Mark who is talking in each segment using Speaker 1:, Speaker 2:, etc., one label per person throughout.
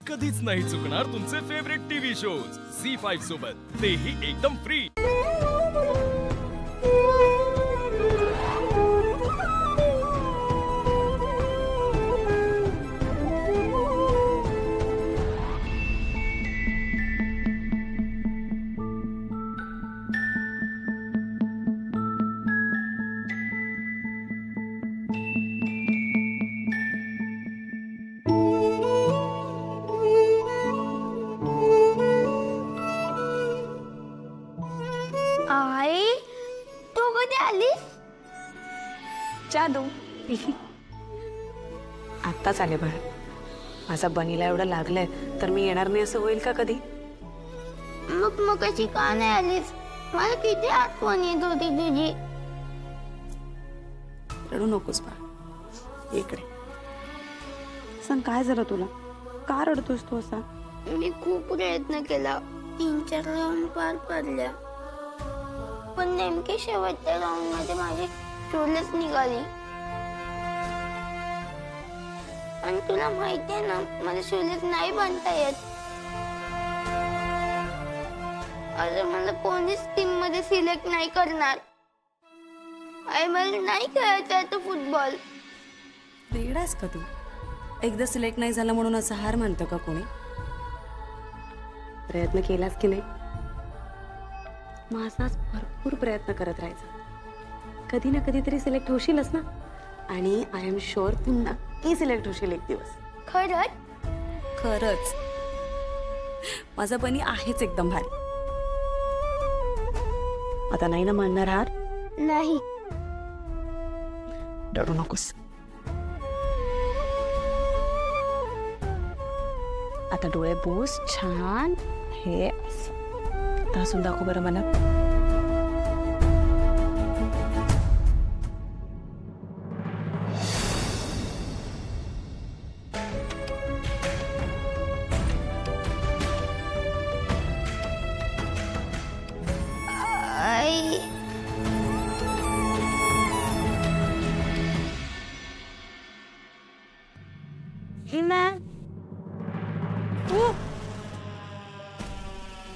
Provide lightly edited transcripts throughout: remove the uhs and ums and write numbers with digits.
Speaker 1: कधीच नाही चुकणार तुमचे फेवरेट टीव्ही शोज झी5 सोबत, तेही एकदम फ्री।
Speaker 2: आई तू कधी आलीस?
Speaker 3: जादू आत्ताच आले बाळ। माझा बनीला एवढं लागलंय तर मी येणार नाही असं होईल का कधी?
Speaker 2: मग कशी का नाही आलीस? मला किती आठवण येत होती तुझी।
Speaker 3: रडू नकोस बाळ, इकडे सांग काय झालं तुला? का रडतोस तू असा?
Speaker 2: मी खूप प्रयत्न केला, 3-4 राऊंड पार पडल्या, पण नेमके शेवटच्या राऊंड मध्ये माझी शोलच निघाली। आणि तुला माहिती आहे ना, मला शोलच नाही बांधता येत। अरे मला कोणीच टीम मध्ये सिलेक्ट नाही करणार। आई मला नाही खेळायचं आहे फुटबॉल।
Speaker 3: वेडास का तू? एकदा सिलेक्ट नाही झालं म्हणून असं हार मानतं का कोणी? प्रयत्न केलास की नाही? मग असाच भरपूर प्रयत्न करत राहायचा, कधी ना कधीतरी सिलेक्ट होशीलच ना। आणि आय एम शुअर तू नक्की सिलेक्ट होशील एक दिवस।
Speaker 2: खरंच?
Speaker 3: खरंच माझा बनी आहेच एकदम भारी। आता नाही ना मानणार हार?
Speaker 2: नाही।
Speaker 3: डरू नकोस, आता डोळे बोस छान, हे हसून दाखव बरं मला।
Speaker 2: आई मॅम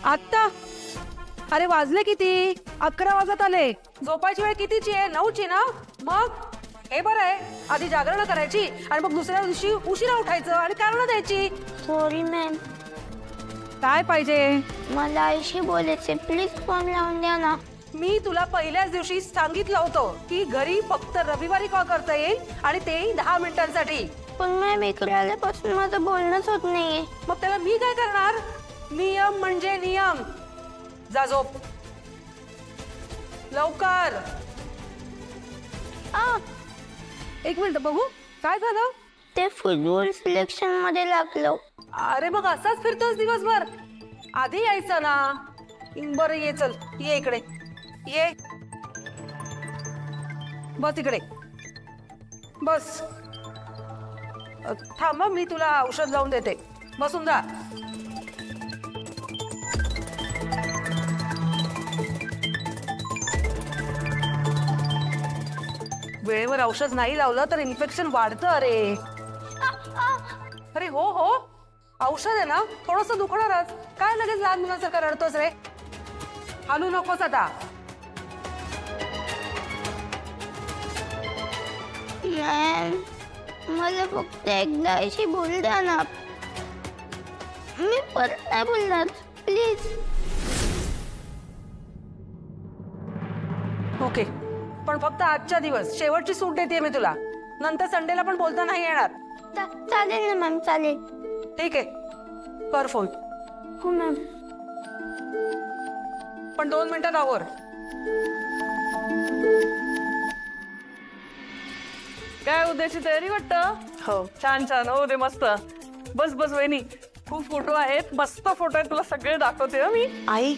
Speaker 4: आत्ता अरे वाजले किती? 11 वाजत आले। झोपायची वेळ कितीची आहे? 9ची ना? मग हे बरं आहे, आधी जागरण करायची आणि मग दुसऱ्या दिवशी उशिरा उठायचं आणि कारण द्यायची।
Speaker 2: Sorry ma'am.
Speaker 4: काय पाहिजे?
Speaker 2: मला आईशी बोलायचे, प्लीज फोन लावून द्या ना।
Speaker 4: मी तुला पहिल्याच दिवशी सांगितलं होतं की घरी फक्त रविवारी कॉल करता येईल आणि तेही 10 मिनिटांसाठी।
Speaker 2: पण मॅम इकडे आल्यापासून माझं बोलणंच होत नाहीये।
Speaker 4: मग त्याला मी काय करणार? नियम म्हणजे नियम। जा झोप लवकर। एक मिनिट बघू काय झालं?
Speaker 2: ते फुटबॉल सिलेक्शन मध्ये लागलो।
Speaker 4: अरे मग असाच फिरतोस दिवसभर? आधी यायचं ना। बरं ये, चल ये इकडे ये, बस इकडे बस। थांब मी तुला औषध लावून देते, बसून जा। वेळेवर औषध नाही लावलं तर इन्फेक्शन वाढतं। अरे अरे हो हो, औषध आहे ना, थोडंसं दुखणारच। काय लगेच लहान मुलासारखं रडतोस रे? हालू नकोस आता।
Speaker 2: मॅम मला फक्त एकदा अशी बोल द्या ना, मी परत नाही बोलणार, प्लीज।
Speaker 4: ओके, पण फक्त आजच्या दिवस शेवटची सूट देते मी तुला, नंतर संडेला पण बोलता नाही येणार।
Speaker 2: चालेल ना मॅम, चालेल।
Speaker 4: ठीक आहे, कर फोन।
Speaker 2: हो मॅम।
Speaker 4: पण 2 मिनिटात आवर।
Speaker 5: काय उद्याची तयारी वाटतं?
Speaker 3: हो
Speaker 5: छान छान, हो दे मस्त। बस बस वहिनी, खूप फोटो आहेत, मस्त फोटो आहेत, तुला सगळे दाखवते हो मी।
Speaker 3: आई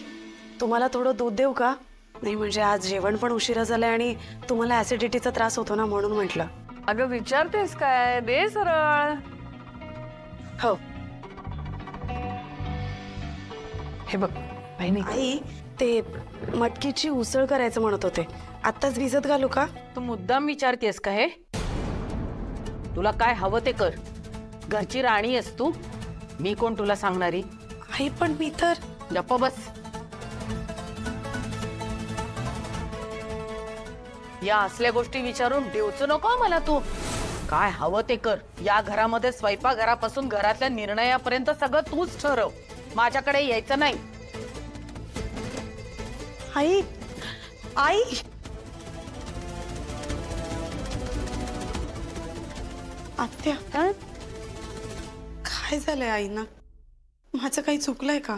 Speaker 3: तुम्हाला थोडं दूध देऊ का? नाही म्हणजे आज जेवण पण उशिरा झालंय आणि तुम्हाला ऍसिडिटीचा त्रास होतो ना, म्हणून म्हटलं।
Speaker 5: अगं विचारतेस काय, दे सरळ।
Speaker 3: हो
Speaker 5: हे बघ बहिणी,
Speaker 3: आई ते मटकीची उसळ करायचं म्हणत होते, आत्ताच भिजत घालू का?
Speaker 5: तू मुद्दाम विचारतेस का? हे तुला काय हवं ते कर, घरची राणी आहेस तू।
Speaker 4: मी कोण तुला सांगणारी?
Speaker 3: आई पण मी तर
Speaker 4: गप्प बस. या असल्या गोष्टी विचारून देऊच नको मला तू. काय हवं ते कर. या घरामध्ये स्वयंपाकघरापासून घरातल्या निर्णयापर्यंत सगळं तूच ठरव. माझ्याकडे यायचं नाही.
Speaker 3: आई आई आत्या काय झालंय आईना? माझं काही चुकलंय का?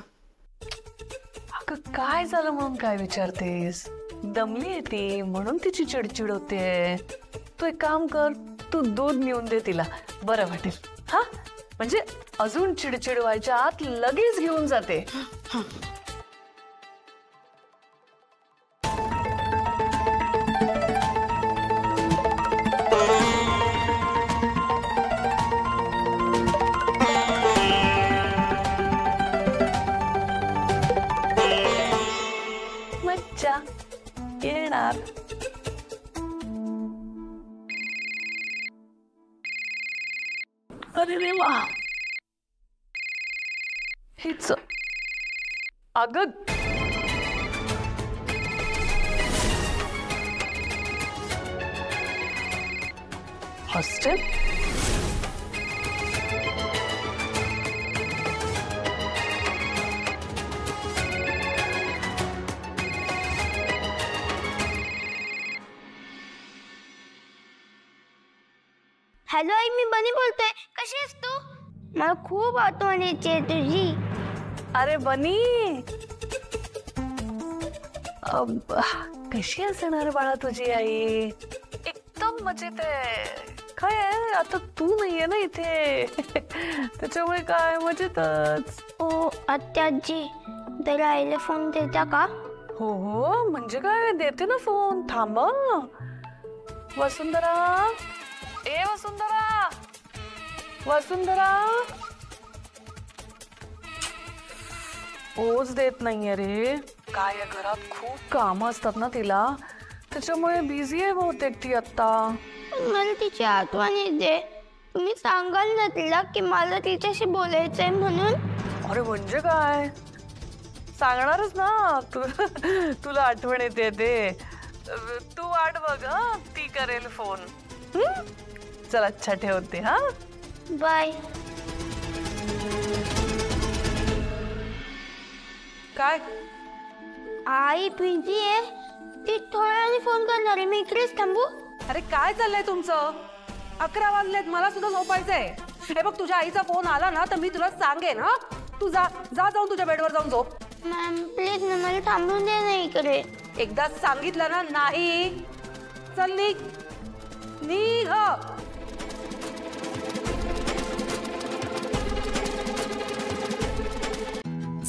Speaker 5: अगं काय झालं म्हणून काय विचारतेस? दमली आहे ती म्हणून तिची चिडचिड होते. तू एक काम कर, तू दूध नेऊन दे तिला, बरं वाटेल. हा म्हणजे अजून चिडचिड व्हायच्या आत लगेच घेऊन जाते.
Speaker 3: हा
Speaker 5: मज्जा येणार. अरे रे वा, हेच अगं हॉस्टेल.
Speaker 2: हॅलो आई, मी बनी बोलतोय. कशी आहेस तू? मला खूप आठवण येते तुझी.
Speaker 5: अरे बनी, कशी असणार बाळा तुझी आई? एकदम मजेत आहे. काय आहे, आता तू नाहीये ना इथे त्याच्यामुळे काय मजेतच.
Speaker 2: ओ आत्याजी, जरा आईला फोन देता का?
Speaker 5: हो हो, म्हणजे काय, देते ना फोन. थांबा. वसुंधरा, ए वसुंधरा, वसुंधरा. ओच देत नाहीये रे. काय या घरात खूप काम असतात ना तिला, त्याच्यामुळे बिझी आहे बहुतेक ती आता.
Speaker 2: मला तिची आठवण येते. तुम्ही सांगाल ना तिला की मला तिच्याशी बोलायचंय म्हणून.
Speaker 5: अरे म्हणजे काय, सांगणारच ना. तुला आठवण येते ते. तू वाट बघ, ती करेल फोन. चल अच्छा ठेवते. हा
Speaker 2: बाय.
Speaker 4: काय
Speaker 2: आई बिझी आहे, ती थोड्या वेळाने फोन करणार आहे. मी इकडेच थांबू?
Speaker 4: अरे काय चाललंय तुमचं? 11 वाजलेत, मला सुद्धा झोपायचंय. हे बघ, तुझ्या आईचा फोन आला ना तर मी तुला सांगेन. हा तू जा जाऊन तुझ्या बेडवर जाऊन झोप.
Speaker 2: मॅम प्लीज ना, मला थांबून दे ना इकडे.
Speaker 4: एकदा सांगितलं ना नाही. चल निघ निघ.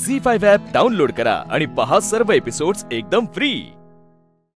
Speaker 1: झी5 ॲप डाउनलोड करा आणि पहा सर्व एपिसोड्स एकदम फ्री.